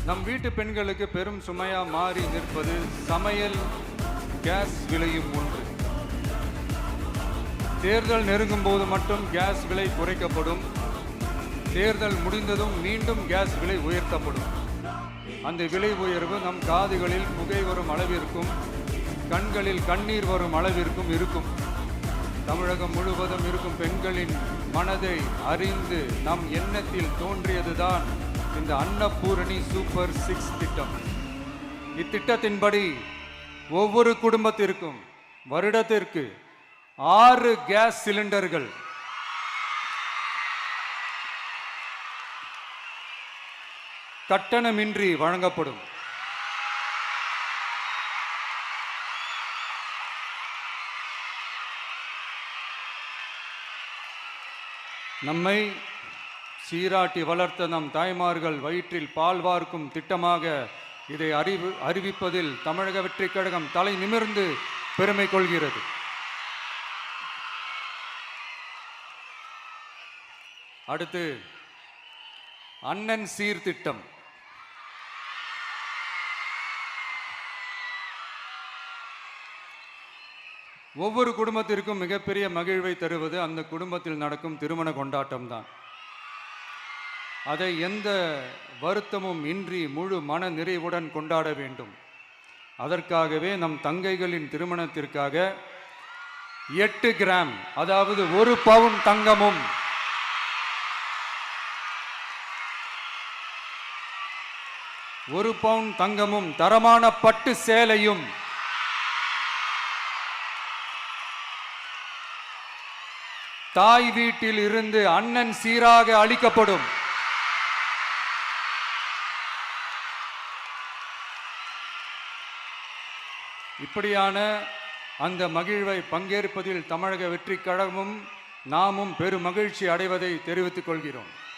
நம் வீட்டு பெண்களுக்கு பெரும் சுமையா மாறி நிற்பது சமையல் கேஸ் விலையும் ஒன்று. தேர்தல் நெருங்கும் போது மட்டும் கேஸ் விலை குறைக்கப்படும். தேர்தல் முடிந்ததும் மீண்டும் கேஸ் விலை உயர்த்தப்படும். அந்த விலை உயர்வு நம் காதுகளில் புகை வரும் அளவிற்கும் கண்களில் கண்ணீர் வரும் அளவிற்கும் இருக்கும். தமிழகம் முழுவதும் இருக்கும் பெண்களின் மனதை அறிந்து நம் எண்ணத்தில் தோன்றியதுதான் இந்த அன்னபூரணி சூப்பர் 6 திட்டம். இத்திட்டத்தின்படி ஒவ்வொரு குடும்பத்திற்கும் வருடத்திற்கு 6 கேஸ் சிலிண்டர்கள் கட்டணமின்றி வழங்கப்படும். நம்மை சீராட்டி வளர்த்த நம் தாய்மார்கள் வயிற்றில் பால் வார்க்கும் திட்டமாக இதை அறிவிப்பதில் தமிழக வெற்றிக் கழகம் தலை நிமிர்ந்து பெருமை கொள்கிறது. அடுத்து அண்ணன் சீர்திட்டம். ஒவ்வொரு குடும்பத்திற்கும் மிகப்பெரிய மகிழ்வை தருவது அந்த குடும்பத்தில் நடக்கும் திருமண கொண்டாட்டம் தான். அதை எந்த வருத்தமும் இன்றி முழு மன நிறைவுடன் கொண்டாட வேண்டும். அதற்காகவே நம் தங்கைகளின் திருமணத்திற்காக 8 கிராம் அதாவது 1 பவுன் தங்கமும் 1 பவுன் தங்கமும் தரமான பட்டு சேலையும் தாய் வீட்டில் இருந்து அண்ணன் சீராக அளிக்கப்படும். இப்படியான அந்த மகிழ்வை பங்கேற்பதில் தமிழக வெற்றிக் கழகமும் நாமும் பெரும் மகிழ்ச்சி அடைவதை தெரிவித்துக் கொள்கிறோம்.